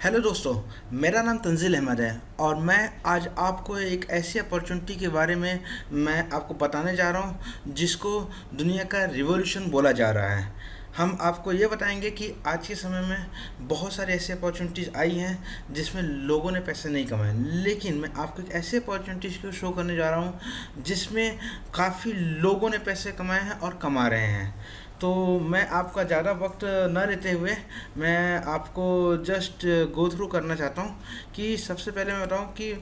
Hello दोस्तों। मेरा नाम तंजील अहमद है और मैं आज आपको एक ऐसी अपॉर्चुनिटी के बारे में मैं आपको बताने जा रहा हूँ जिसको दुनिया का रिवॉल्यूशन बोला जा रहा है। हम आपको ये बताएंगे कि आज के समय में बहुत सारी ऐसी अपॉर्चुनिटीज़ आई हैं जिसमें लोगों ने पैसे नहीं कमाए, लेकिन मैं आपको एक ऐसी अपॉर्चुनिटीज़ को शो करने जा रहा हूँ जिसमें काफ़ी लोगों ने पैसे कमाए हैं और कमा रहे हैं। तो मैं आपका ज़्यादा वक्त न लेते हुए मैं आपको जस्ट गो थ्रू करना चाहता हूँ कि सबसे पहले मैं बताऊँ कि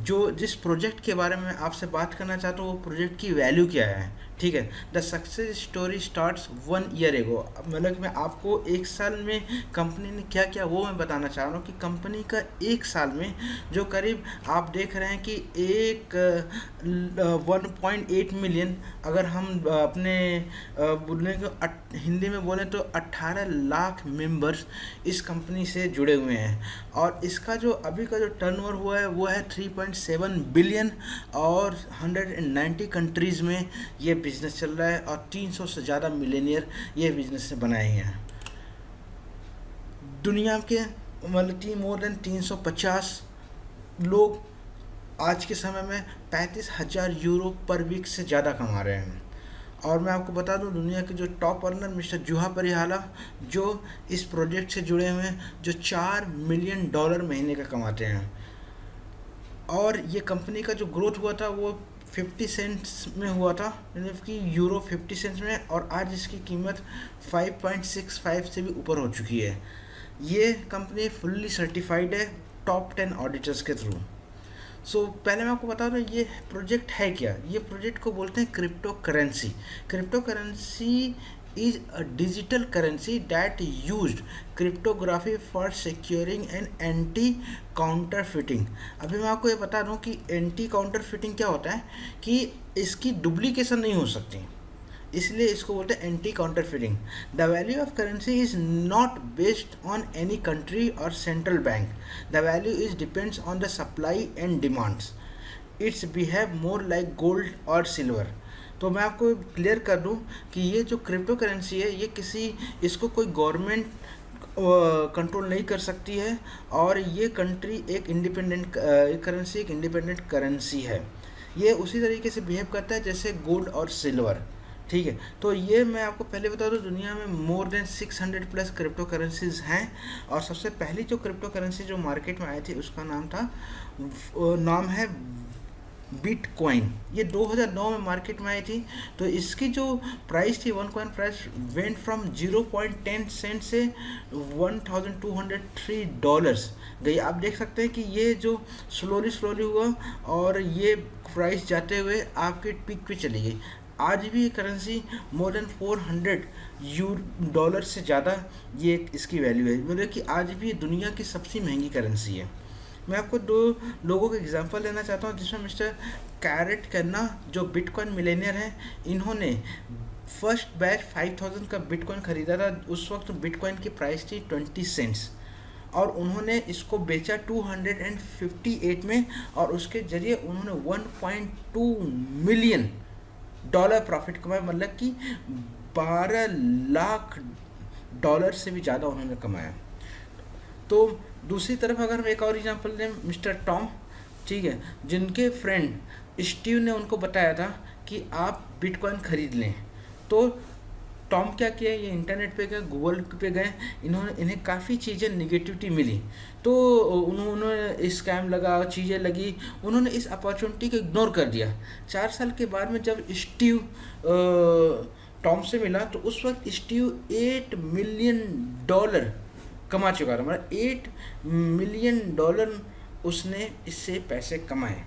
जो जिस प्रोजेक्ट के बारे में आपसे बात करना चाहता हूँ वो प्रोजेक्ट की वैल्यू क्या है। ठीक है, the success story starts 1 year ago. मतलब कि मैं आपको एक साल में कंपनी ने क्या किया वो मैं बताना चाह रहा हूँ कि कंपनी का एक साल में जो करीब आप देख रहे हैं कि एक 1.8 मिलियन, अगर हम अपने बोलने को हिंदी में बोलें तो 18 लाख मेंबर्स इस कंपनी से जुड़े हुए हैं। और इसका जो अभी का जो टर्नओवर हुआ है वो है 3.7 बिलियन और 190 कंट्रीज़ में ये बिज़नेस चल रहा है और 300 से ज़्यादा मिलेनियर ये बिज़नेस से बनाए हैं। दुनिया के मतलब कि मोर देन 350 लोग आज के समय में 35,000 यूरो पर वीक से ज़्यादा कमा रहे हैं। और मैं आपको बता दूं दुनिया के जो टॉप अर्नर मिस्टर जुहा परिहाला जो इस प्रोजेक्ट से जुड़े हुए हैं, जो $4 मिलियन महीने का कमाते हैं। और ये कंपनी का जो ग्रोथ हुआ था वो 50 सेंट्स में हुआ था, यानी कि यूरो 50 सेंट्स में, और आज इसकी कीमत 5.65 से भी ऊपर हो चुकी है। ये कंपनी फुल्ली सर्टिफाइड है टॉप 10 ऑडिटर्स के थ्रू। पहले मैं आपको बता दूं ये प्रोजेक्ट है क्या। ये प्रोजेक्ट को बोलते हैं crypto currency. Crypto currency is a digital currency that used cryptography for securing and anti counter fitting. अभी मैं आपको ये बता दूं कि एंटी काउंटर फिटिंग क्या होता है कि इसकी डुप्लीकेशन नहीं हो सकती, इसलिए इसको बोलते हैं anti counterfeiting. The value of currency is not based on any country और central bank. The value is depends on the supply and demands. It's behave more like gold और सिल्वर। तो मैं आपको क्लियर कर दूं कि ये जो क्रिप्टो करेंसी है ये इसको कोई गवर्नमेंट कंट्रोल नहीं कर सकती है, और ये कंट्री एक इंडिपेंडेंट करेंसी एक इंडिपेंडेंट करेंसी है। ये उसी तरीके से बिहेव करता है जैसे गोल्ड और सिल्वर। ठीक है, तो ये मैं आपको पहले बता दूं दुनिया में more than 600 plus crypto currencies हैं। और सबसे पहली जो क्रिप्टो करेंसी जो मार्केट में आई थी उसका नाम है बिटकॉइन। ये 2009 में मार्केट में आई थी। तो इसकी जो प्राइस थी, one coin price went from 0.10 cent से $1,203 गई। आप देख सकते हैं कि ये जो स्लोली हुआ और ये प्राइस जाते हुए आपके पीक पे चली गई। आज भी ये करेंसी मोर देन $400 से ज़्यादा ये इसकी वैल्यू है। मतलब कि आज भी दुनिया की सबसे महंगी करेंसी है। मैं आपको दो लोगों का एग्जांपल लेना चाहता हूँ जिसमें मिस्टर कैरेट करना जो बिटकॉइन मिलेनियर हैं। इन्होंने फर्स्ट बैच 5,000 का बिटकॉइन खरीदा था। उस वक्त बिटकॉइन की प्राइस थी 20 सेंट्स और उन्होंने इसको बेचा 258 में, और उसके जरिए उन्होंने $1.2 मिलियन प्रॉफिट कमाया। मतलब कि $12 लाख से भी ज़्यादा उन्होंने कमाया। तो दूसरी तरफ अगर हम एक और एग्जांपल दें, मिस्टर टॉम, ठीक है, जिनके फ्रेंड स्टीव ने उनको बताया था कि आप बिटकॉइन खरीद लें। तो टॉम क्या किया, ये इंटरनेट पे गए, गूगल पे गए, इन्हें काफ़ी चीज़ें निगेटिविटी मिली। तो उन्होंने स्कैम लगा, चीज़ें लगी, उन्होंने इस अपॉर्चुनिटी को इग्नोर कर दिया। 4 साल के बाद में जब स्टीव टॉम से मिला तो उस वक्त स्टीव $8 मिलियन कमा चुका था। मतलब $8 मिलियन उसने इससे पैसे कमाए।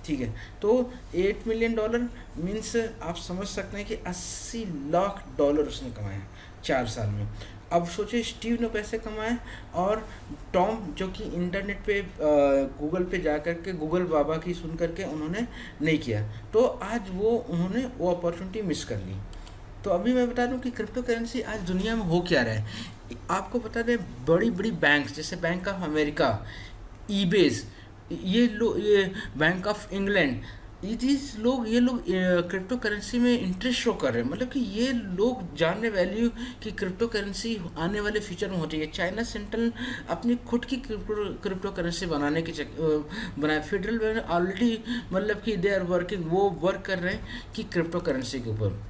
ठीक है, तो $8 मिलियन मीन्स आप समझ सकते हैं कि $80 लाख उसने कमाए 4 साल में। अब सोचिए स्टीव ने पैसे कमाए और टॉम जो कि इंटरनेट पे गूगल पे जा कर के गूगल बाबा की सुन करके उन्होंने नहीं किया, तो आज उन्होंने वो अपॉर्चुनिटी मिस कर ली। तो अभी मैं बता दूं कि क्रिप्टो करेंसी आज दुनिया में हो क्या रहा है। आपको बता दें बड़ी बड़ी बैंक्स जैसे बैंक ऑफ अमेरिका, ईबेज, ये बैंक ऑफ इंग्लैंड, ये लोग क्रिप्टो करेंसी में इंटरेस्ट शो कर रहे हैं, मतलब कि ये लोग जान रहे वैल्यू कि क्रिप्टो करेंसी आने वाले फ्यूचर में होती है। चाइना सेंट्रल अपनी खुद की क्रिप्टो करेंसी बनाने की बनाए, फेडरल बैंक ऑलरेडी मतलब कि दे आर वर्किंग, वो वर्क कर रहे हैं कि क्रिप्टो करेंसी के ऊपर।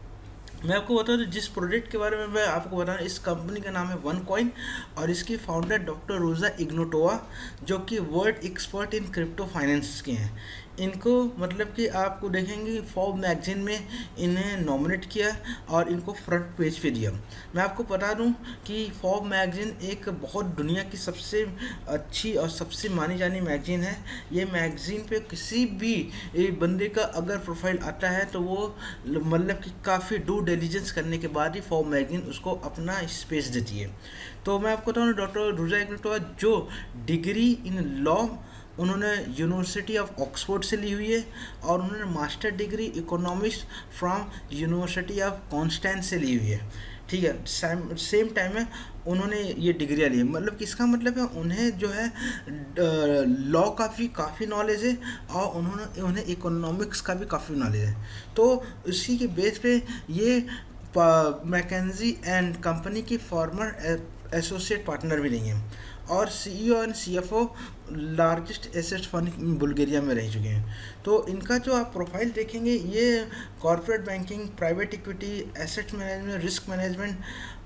मैं आपको बता दूं जिस प्रोजेक्ट के बारे में मैं आपको बता रहा हूँ, इस कंपनी का नाम है वन कॉइन, और इसकी फाउंडर डॉक्टर रोजा इग्नोटोवा, जो कि world expert in crypto finance के हैं। इनको मतलब कि आपको देखेंगे फॉर्ब मैगजीन में इन्हें नॉमिनेट किया और इनको फ्रंट पेज पे दिया। मैं आपको बता दूं कि फॉर्ब मैगजीन एक बहुत दुनिया की सबसे अच्छी और सबसे मानी जानी मैगजीन है। ये मैगजीन पे किसी भी बंदे का अगर प्रोफाइल आता है तो वो मतलब कि काफ़ी डू डिलीजेंस करने के बाद ही फॉर्ब मैगजीन उसको अपना स्पेस देती है। तो मैं आपको बताऊँ डॉक्टर रुजा इग्नोटोवा जो डिग्री इन लॉ उन्होंने यूनिवर्सिटी ऑफ ऑक्सफोर्ड से ली हुई है, और उन्होंने master degree economics from university of Constance से ली हुई है। ठीक है, सेम टाइम में उन्होंने ये डिग्रियाँ ली है, मतलब कि इसका मतलब है उन्हें जो है लॉ का भी काफ़ी नॉलेज है, और उन्हें इकोनॉमिक्स का भी काफ़ी नॉलेज है। तो इसी के बेस पे ये मैकेंजी एंड कंपनी की फॉर्मर एसोसिएट पार्टनर भी नहीं है, और CEO and CFO largest asset fund Bulgaria में रह चुके हैं। तो इनका जो आप प्रोफाइल देखेंगे, ये corporate banking, private equity, asset management, risk management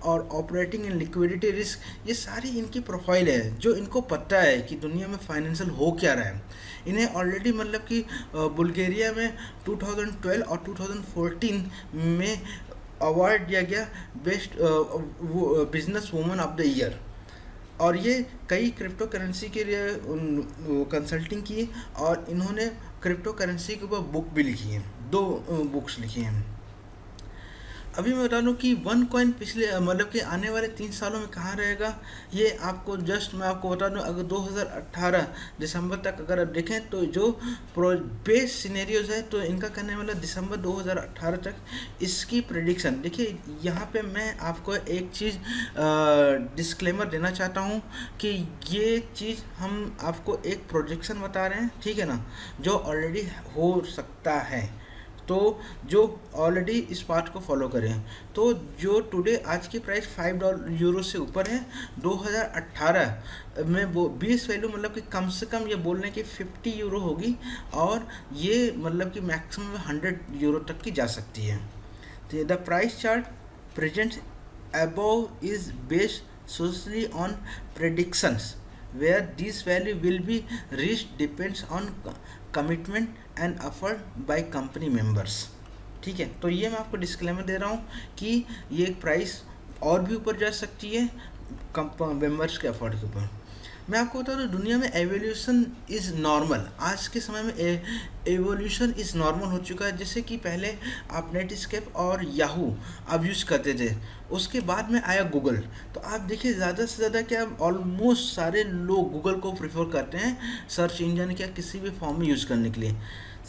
और ऑपरेटिंग एंड लिक्विडिटी रिस्क, ये सारी इनकी प्रोफाइल है जो इनको पता है कि दुनिया में फाइनेंशियल हो क्या रहा है। इन्हें ऑलरेडी मतलब कि बुल्गारिया में 2012 और 2014 में अवार्ड दिया गया best business woman of the year, और ये कई क्रिप्टो करेंसी के लिए कंसल्टिंग की, और इन्होंने क्रिप्टो करेंसी के ऊपर बुक भी लिखी है, 2 बुक्स लिखी हैं। अभी मैं बता दूं कि वन कॉइन पिछले मतलब कि आने वाले 3 सालों में कहाँ रहेगा, ये आपको जस्ट मैं आपको बता दूं, अगर 2018 दिसंबर तक अगर आप देखें तो जो बेस सिनेरियोज है, तो इनका कहने वाला दिसंबर 2018 तक इसकी प्रेडिक्शन। देखिए यहाँ पे मैं आपको एक चीज़ डिस्क्लेमर देना चाहता हूँ कि ये चीज़ हम आपको एक प्रोजेक्शन बता रहे हैं, ठीक है ना, जो ऑलरेडी हो सकता है। तो जो ऑलरेडी इस बात को फॉलो करें, तो जो टुडे आज की प्राइस $5 से ऊपर है, 2018 में वो 20 वैल्यू मतलब कि कम से कम ये बोल रहे हैं कि €50 होगी, और ये मतलब कि मैक्सिमम €100 तक की जा सकती है। तो the price chart present above is based solely on predictions, where this value will be reached depends on commitment and effort by company members। ठीक है, तो ये मैं आपको डिस्क्लेमर दे रहा हूँ कि ये प्राइस और भी ऊपर जा सकती है मेंबर्स के एफर्ट के ऊपर। मैं आपको बता दूँ दुनिया में एवोल्यूशन इज़ नॉर्मल, आज के समय में एवोल्यूशन इज़ नॉर्मल हो चुका है। जैसे कि पहले आप नेटस्केप और याहू आप यूज़ करते थे, उसके बाद में आया गूगल, तो आप देखिए ज़्यादा से ज़्यादा क्या ऑलमोस्ट सारे लोग गूगल को प्रेफर करते हैं सर्च इंजन क्या किसी भी फॉर्म में यूज़ करने के लिए।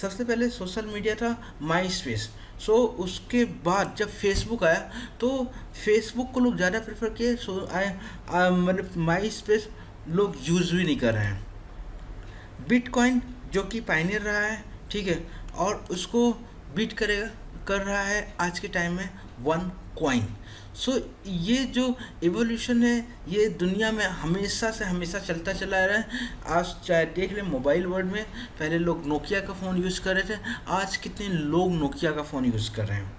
सबसे पहले सोशल मीडिया था माई स्पेस, सो उसके बाद जब फेसबुक आया तो फेसबुक को लोग ज़्यादा प्रेफर किए, सो मतलब माई स्पेस लोग यूज़ भी नहीं कर रहे हैं। बिटकॉइन जो कि पायनियर रहा है, ठीक है, और उसको बीट कर रहा है आज के टाइम में वन कॉइन। सो ये जो एवोल्यूशन है ये दुनिया में हमेशा से हमेशा चलता चला आ रहा है। आज चाहे देख लें मोबाइल वर्ल्ड में, पहले लोग नोकिया का फ़ोन यूज़ कर रहे थे, आज कितने लोग नोकिया का फ़ोन यूज़ कर रहे हैं।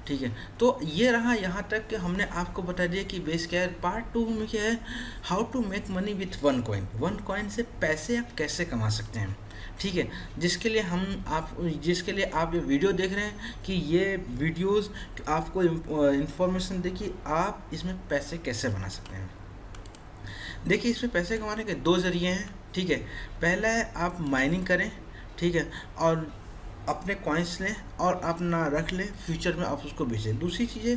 ठीक है, तो ये रहा यहाँ तक कि हमने आपको बता दिया कि बेस क्या है। पार्ट 2 में क्या है, how to make money with one coin. One coin से पैसे आप कैसे कमा सकते हैं, ठीक है, जिसके लिए आप ये वीडियो देख रहे हैं कि ये वीडियोस आपको इंफॉर्मेशन दे कि आप इसमें पैसे कैसे बना सकते हैं। देखिए इसमें पैसे कमाने के 2 ज़रिए हैं, ठीक है। पहला है आप माइनिंग करें, ठीक है, और अपने कॉइन्स लें और अपना रख लें, फ्यूचर में आप उसको बेचें। दूसरी चीज़ है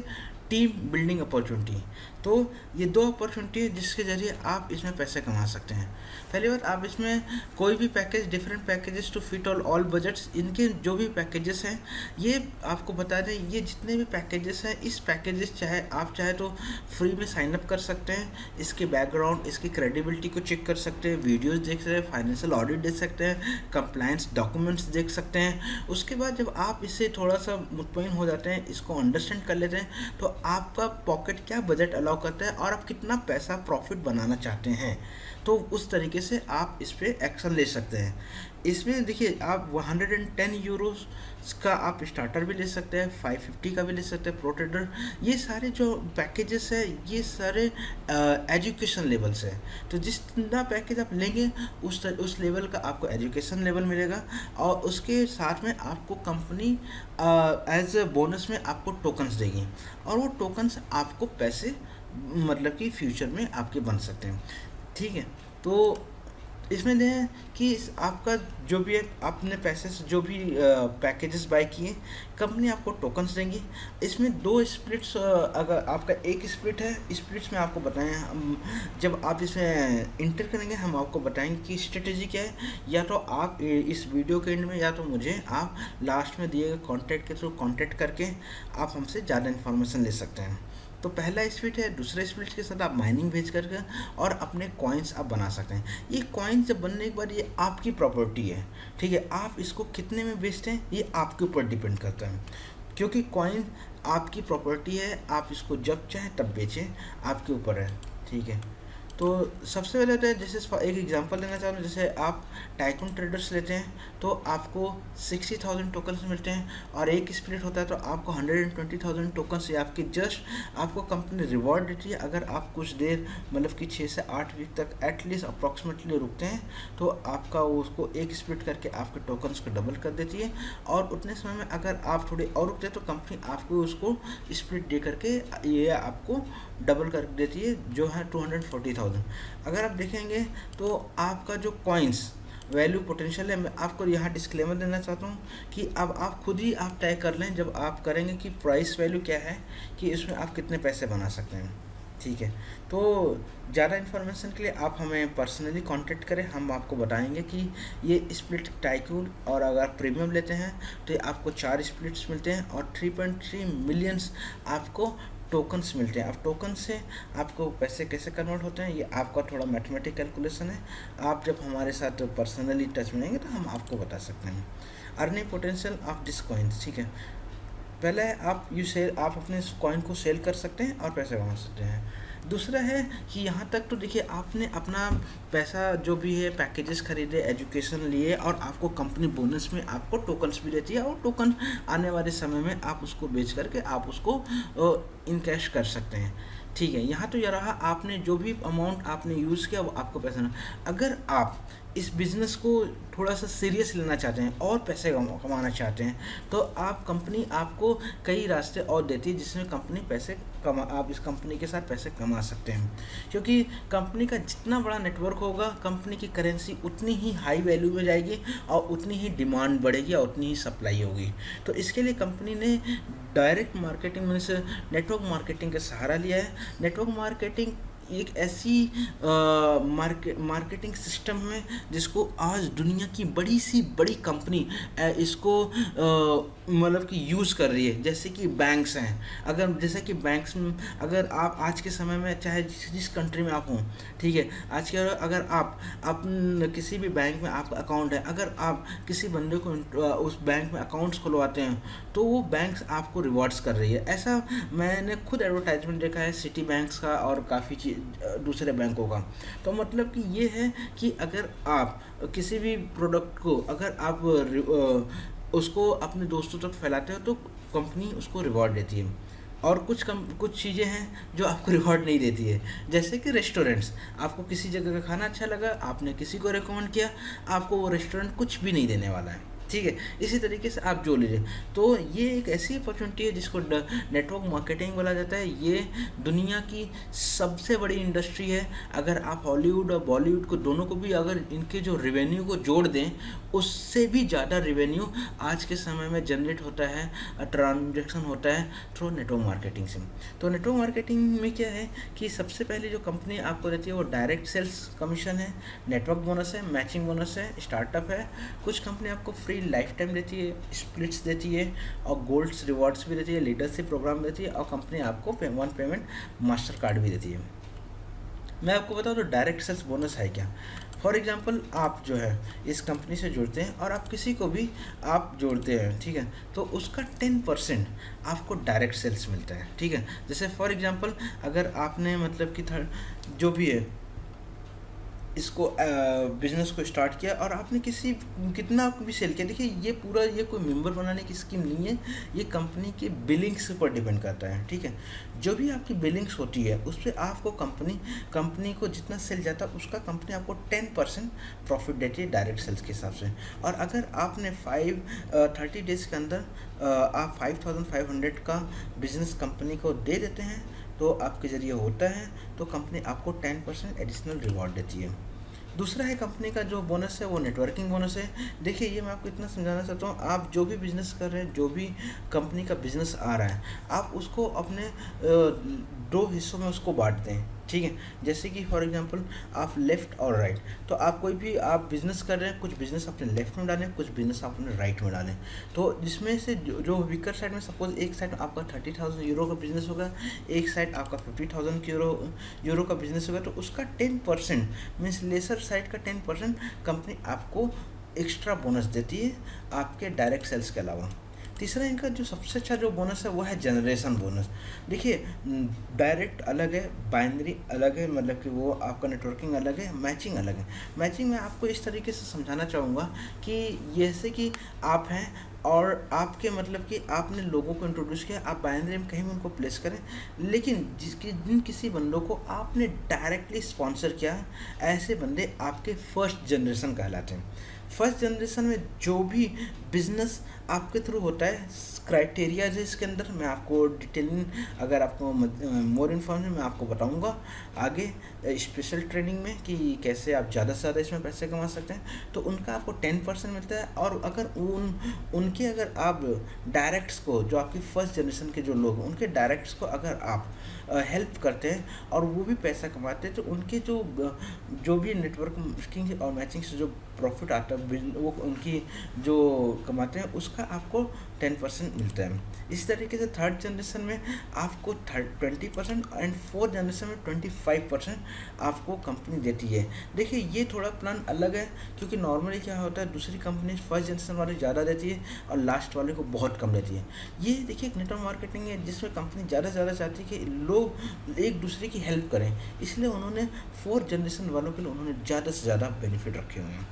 टीम बिल्डिंग अपॉर्चुनिटी। तो ये दो अपॉर्चुनिटी है जिसके ज़रिए आप इसमें पैसे कमा सकते हैं। पहली बात, आप इसमें कोई भी package, different packages to fit all budgets, इनके जो भी पैकेजेस हैं ये आपको बता दें, ये जितने भी पैकेजेस हैं, इस पैकेजेस चाहे तो फ्री में साइन अप कर सकते हैं, इसके बैकग्राउंड, इसकी क्रेडिबिलिटी को चेक कर सकते हैं, वीडियोस देख सकते हैं, फाइनेंशियल ऑडिट देख सकते हैं, कंप्लायंस डॉक्यूमेंट्स देख सकते हैं। उसके बाद जब आप इससे थोड़ा सा मुतमईन हो जाते हैं, इसको अंडरस्टैंड कर लेते हैं, तो आपका पॉकेट क्या बजट अलाउ करता है और आप कितना पैसा प्रॉफिट बनाना चाहते हैं, तो उस तरीके से आप इस पर एक्शन ले सकते हैं। इसमें देखिए, आप 110 यूरोस का आप स्टार्टर भी ले सकते हैं, 550 का भी ले सकते हैं, प्रो ट्रेडर। ये सारे जो पैकेजेस है ये सारे एजुकेशन लेवल से है। तो जितना पैकेज आप लेंगे उस लेवल का आपको एजुकेशन लेवल मिलेगा, और उसके साथ में आपको कंपनी एज ए बोनस में आपको टोकन्स देगी, और वो टोकन्स आपको पैसे मतलब कि फ्यूचर में आपके बन सकते हैं। ठीक है, तो इसमें दें कि आपका जो भी है, आपने पैसे से जो भी पैकेजेस बाय किए, कंपनी आपको टोकन्स देंगी। इसमें दो स्प्लिट्स, अगर आपका एक स्प्लिट है, स्प्लिट्स में आपको बताएं हम जब आप इसमें इंटर करेंगे, हम आपको बताएंगे कि स्ट्रेटेजी क्या है। या तो आप इस वीडियो के एंड में, या तो मुझे आप लास्ट में दिए गए कॉन्टैक्ट के थ्रू कॉन्टैक्ट करके आप हमसे ज़्यादा इन्फॉर्मेशन ले सकते हैं। तो पहला स्प्लिट है, दूसरे स्प्लिट के साथ आप माइनिंग भेज करके और अपने कॉइन्स आप बना सकते हैं। ये कॉइन्स जब बनने के बाद ये आपकी प्रॉपर्टी है, ठीक है। आप इसको कितने में बेचते हैं ये आपके ऊपर डिपेंड करता है, क्योंकि कॉइन आपकी प्रॉपर्टी है, आप इसको जब चाहें तब बेचें, आपके ऊपर है, ठीक है। तो सबसे पहले तो जैसे एक एग्जांपल लेना चाहूँ, जैसे आप टाइकून ट्रेडर्स लेते हैं तो आपको 60,000 टोकन्स मिलते हैं, और एक स्प्लिट होता है तो आपको 120,000 टोकन्स या आपकी जस्ट आपको कंपनी रिवॉर्ड देती है। अगर आप कुछ देर मतलब कि 6 से 8 वीक तक एटलीस्ट अप्रॉक्सीमेटली रुकते हैं, तो आपका उसको एक स्प्लिट करके आपके टोकन्स को डबल कर देती है, और उतने समय में अगर आप थोड़े और रुकते हैं तो कंपनी आपको उसको स्प्लिट दे करके ये आपको डबल कर देती है, जो है 240,000। अगर आप देखेंगे तो आपका जो कॉइन्स वैल्यू पोटेंशियल है, मैं आपको यहाँ डिस्क्लेमर देना चाहता हूँ कि अब आप खुद ही आप तय कर लें जब आप करेंगे कि प्राइस वैल्यू क्या है, कि इसमें आप कितने पैसे बना सकते हैं, ठीक है। तो ज़्यादा इन्फॉर्मेशन के लिए आप हमें पर्सनली कांटेक्ट करें, हम आपको बताएंगे कि ये स्प्लिट टाइकून, और अगर प्रीमियम लेते हैं तो ये आपको 4 स्प्लिट्स मिलते हैं और 3.3 मिलियंस आपको टोकन्स मिलते हैं। अब टोकन से आपको पैसे कैसे कन्वर्ट होते हैं ये आपका थोड़ा मैथमेटिक कैलकुलेशन है, आप जब हमारे साथ पर्सनली टच में आएंगे तो हम आपको बता सकते हैं। Earning potential of this coins, ठीक है। पहला है आप अपने कॉइन को सेल कर सकते हैं और पैसे कमा सकते हैं। दूसरा है कि यहाँ तक तो देखिए, आपने अपना पैसा जो भी है पैकेजेस खरीदे, एजुकेशन लिए, और आपको कंपनी बोनस में आपको टोकन्स भी देती है, और टोकन आने वाले समय में आप उसको बेच करके आप उसको इनकैश कर सकते हैं, ठीक है। यहाँ तो यह रहा, आपने जो भी अमाउंट आपने यूज़ किया वो आपको पैसा ना। अगर आप इस बिज़नेस को थोड़ा सा सीरियस लेना चाहते हैं और पैसे कमाना चाहते हैं, तो कंपनी आपको कई रास्ते और देती है जिसमें आप इस कंपनी के साथ पैसे कमा सकते हैं। क्योंकि कंपनी का जितना बड़ा नेटवर्क होगा, कंपनी की करेंसी उतनी ही हाई वैल्यू में जाएगी, और उतनी ही डिमांड बढ़ेगी, और उतनी ही सप्लाई होगी। तो इसके लिए कंपनी ने direct marketing means network marketing का सहारा लिया है। नेटवर्क मार्केटिंग एक ऐसी मार्केटिंग सिस्टम है जिसको आज दुनिया की बड़ी सी बड़ी कंपनी इसको मतलब कि यूज़ कर रही है। जैसे कि बैंक्स हैं, जैसे कि बैंक्स में अगर आप आज के समय में चाहे जिस कंट्री में आप हों, ठीक है, आज के अगर आप किसी भी बैंक में आपका अकाउंट है, अगर आप किसी बंदे को उस बैंक में अकाउंट्स खुलवाते हैं तो वो बैंक्स आपको रिवॉर्ड्स कर रही है। ऐसा मैंने खुद एडवर्टाइजमेंट देखा है सिटी बैंक्स का और काफ़ी दूसरे बैंकों का। तो मतलब कि ये है कि अगर आप किसी भी प्रोडक्ट को अगर आप उसको अपने दोस्तों तक फैलाते हो तो कंपनी उसको रिवॉर्ड देती है। और कुछ चीज़ें हैं जो आपको रिवॉर्ड नहीं देती है, जैसे कि रेस्टोरेंट्स। आपको किसी जगह का खाना अच्छा लगा, आपने किसी को रिकमेंड किया, आपको वो रेस्टोरेंट कुछ भी नहीं देने वाला है, ठीक है। इसी तरीके से आप जो लीजिए, तो ये एक ऐसी अपॉर्चुनिटी है जिसको नेटवर्क मार्केटिंग बोला जाता है। ये दुनिया की सबसे बड़ी इंडस्ट्री है। अगर आप हॉलीवुड और बॉलीवुड को दोनों को भी अगर इनके जो रेवेन्यू को जोड़ दें, उससे भी ज़्यादा रेवेन्यू आज के समय में जनरेट होता है, ट्रांजेक्शन होता है थ्रू नेटवर्क मार्केटिंग से। तो नेटवर्क मार्केटिंग में क्या है कि सबसे पहले जो कंपनी आपको देती है वो डायरेक्ट सेल्स कमीशन है, नेटवर्क बोनस है, मैचिंग बोनस है, स्टार्टअप है। कुछ कंपनी आपको फ्री लाइफ टाइम देती है, स्प्लिट्स देती है और गोल्ड्स रिवॉर्ड्स भी देती है, लीडरशिप प्रोग्राम देती है, और कंपनी आपको वन पेमेंट मास्टर कार्ड भी देती है। मैं आपको बताऊँ तो डायरेक्ट सेल्स बोनस है क्या। फॉर एग्जांपल आप जो है इस कंपनी से जुड़ते हैं और आप किसी को भी आप जोड़ते हैं, ठीक है, तो उसका 10% आपको डायरेक्ट सेल्स मिलता है, ठीक है। जैसे फॉर एग्जांपल अगर आपने मतलब कि जो भी है इसको बिजनेस को स्टार्ट किया और आपने कितना भी सेल किया, देखिए ये पूरा ये कोई मेंबर बनाने की स्कीम नहीं है, ये कंपनी के बिलिंग्स पर डिपेंड करता है, ठीक है। जो भी आपकी बिलिंग्स होती है उस पर आपको कंपनी को जितना सेल जाता है उसका कंपनी आपको 10% प्रॉफिट देती है डायरेक्ट सेल्स के हिसाब से। और अगर आपने 30 डेज़ के अंदर आप 5500 का बिजनेस कंपनी को दे देते हैं तो आपके ज़रिए होता है, तो कंपनी आपको 10% एडिशनल रिवॉर्ड देती है। दूसरा है कंपनी का जो बोनस है वो नेटवर्किंग बोनस है। देखिए ये मैं आपको इतना समझाना चाहता हूँ, आप जो भी बिज़नेस कर रहे हैं, जो भी कंपनी का बिज़नेस आ रहा है, आप उसको अपने 2 हिस्सों में उसको बांट दें, ठीक है। जैसे कि फॉर एग्जांपल आप लेफ़्ट और राइट, तो आप कोई भी आप बिज़नेस कर रहे हैं, कुछ बिज़नेस अपने लेफ़्ट में डालें, कुछ बिज़नेस अपने राइट में डालें। तो जिसमें से जो वीकर साइड में, सपोज एक साइड आपका 30,000 यूरो का बिज़नेस होगा, एक साइड आपका 50,000 यूरो का बिज़नेस होगा, तो उसका 10% मीन्स लेसर साइड का 10% कंपनी आपको एक्स्ट्रा बोनस देती है आपके डायरेक्ट सेल्स के अलावा। तीसरा इनका जो सबसे अच्छा जो बोनस है वो है जनरेशन बोनस। देखिए डायरेक्ट अलग है, बाइनरी अलग है, मतलब कि वो आपका नेटवर्किंग अलग है, मैचिंग अलग है। मैचिंग में आपको इस तरीके से समझाना चाहूँगा कि जैसे कि आप हैं और आपके मतलब कि आपने लोगों को इंट्रोड्यूस किया, आप बाइनरी में कहीं भी उनको प्लेस करें, लेकिन जिन किसी बंदों को आपने डायरेक्टली स्पॉन्सर किया, ऐसे बंदे आपके फर्स्ट जनरेशन कहलाते हैं। फर्स्ट जनरेशन में जो भी बिजनेस आपके थ्रू होता है, क्राइटेरिया है इसके अंदर, मैं आपको डिटेलिंग अगर आपको मोर इन्फॉर्मेशन मैं आपको बताऊंगा आगे स्पेशल ट्रेनिंग में कि कैसे आप ज़्यादा से ज़्यादा इसमें पैसे कमा सकते हैं। तो उनका आपको 10% मिलता है, और अगर उनके अगर आप डायरेक्ट्स को, जो आपकी फर्स्ट जनरेशन के जो लोग हैं, उनके डायरेक्ट्स को अगर आप हेल्प करते हैं और वो भी पैसा कमाते हैं, तो उनके जो भी नेटवर्किंग और मैचिंग से जो प्रॉफिट आता है वो उनकी जो कमाते हैं उसका आपको 10% मिलता है। इसी तरीके से थर्ड जनरेशन में आपको 20% एंड फोर्थ जनरेशन में 25% आपको कंपनी देती है। देखिए ये थोड़ा प्लान अलग है, क्योंकि नॉर्मली क्या होता है दूसरी कंपनी फर्स्ट जनरेशन वाले ज़्यादा देती है और लास्ट वाले को बहुत कम देती है। ये देखिए एक नेटवर्क मार्केटिंग है जिसमें कंपनी ज़्यादा से ज़्यादा चाहती है कि लोग एक दूसरे की हेल्प करें, इसलिए उन्होंने फोर्थ जनरेशन वालों के लिए उन्होंने ज़्यादा से ज़्यादा बेनिफिट रखे हुए हैं,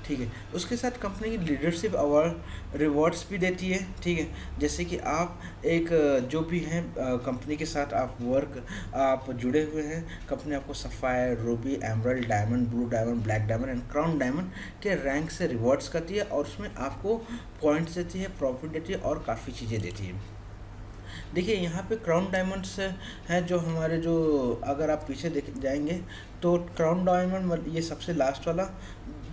ठीक है। उसके साथ कंपनी की लीडरशिप अवार्ड रिवॉर्ड्स भी देती है, ठीक है। जैसे कि आप एक जो भी हैं कंपनी के साथ आप जुड़े हुए हैं, कंपनी आपको sapphire, Ruby, emerald, diamond, blue diamond, black diamond and crown diamond के रैंक से रिवॉर्ड्स करती है, और उसमें आपको पॉइंट्स देती है, प्रॉफिट देती है और काफ़ी चीज़ें देती है। देखिए यहाँ पे क्राउन डायमंड्स हैं जो हमारे जो, अगर आप पीछे देख जाएंगे तो क्राउन डायमंड ये सबसे लास्ट वाला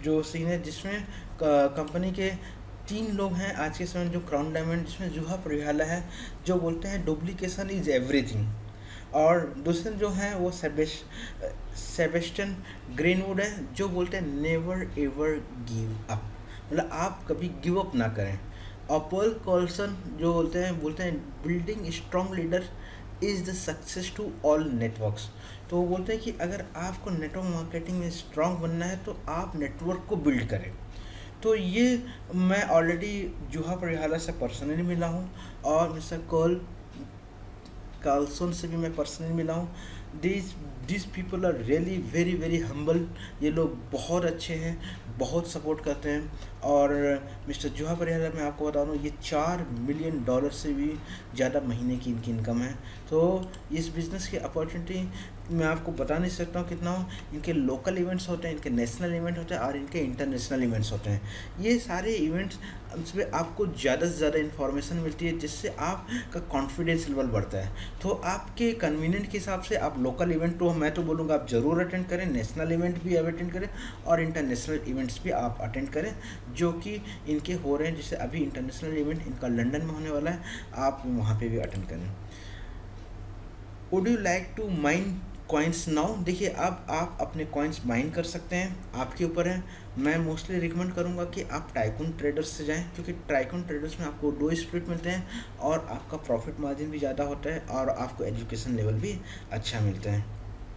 जो सीन है, जिसमें कंपनी के 3 लोग हैं आज के समय जो क्राउन डायमंड, जिसमें जुहा परिहाला है जो बोलते हैं डुप्लीकेशन इज एवरीथिंग, और दूसरे जो हैं वो सेबेस्टियन ग्रीनवुड है जो बोलते हैं नेवर एवर गिव अप, मतलब आप कभी गिव अप ना करें। और पॉल कॉल्सन जो बोलते हैं building strong leader is the success to all networks. तो वो बोलते हैं कि अगर आपको नेटवर्क मार्केटिंग में स्ट्रॉन्ग बनना है तो आप नेटवर्क को बिल्ड करें। तो ये मैं ऑलरेडी जुहा परिहाला से पर्सनली मिला हूँ और मिस्टर कार्लसन से भी मैं पर्सनली मिला हूँ। This people are really very very humble, ये लोग बहुत अच्छे हैं, बहुत सपोर्ट करते हैं। और मिस्टर जुहा परिहाला मैं आपको बता दूँ ये $4 मिलियन से भी ज़्यादा महीने की इनकी इनकम है। तो इस बिज़नेस की अपॉर्चुनिटी मैं आपको बता नहीं सकता हूँ कितना हो। इनके लोकल इवेंट्स होते हैं, इनके नेशनल इवेंट होते हैं और इनके इंटरनेशनल इवेंट्स होते हैं। ये सारे इवेंट्स उसमें आपको ज़्यादा से ज़्यादा इन्फॉर्मेशन मिलती है, जिससे आपका कॉन्फिडेंस लेवल बढ़ता है। तो आपके कन्वीनियंट के हिसाब से आप लोकल इवेंट तो मैं तो बोलूँगा आप ज़रूर अटेंड करें, नेशनल इवेंट भी आप अटेंड करें और इंटरनेशनल इवेंट्स भी आप अटेंड करें जो कि इनके हो रहे हैं। जैसे अभी इंटरनेशनल इवेंट इनका लंदन में होने वाला है, आप वहाँ पे भी अटेंड करें। Would you like to mine coins now? देखिए अब आप अपने कॉइन्स माइन कर सकते हैं, आपके ऊपर है। मैं मोस्टली रिकमेंड करूंगा कि आप टाइकून ट्रेडर्स से जाएं, क्योंकि टाइकून ट्रेडर्स में आपको 2 स्प्लिट मिलते हैं और आपका प्रॉफिट मार्जिन भी ज़्यादा होता है और आपको एजुकेशन लेवल भी अच्छा मिलता है।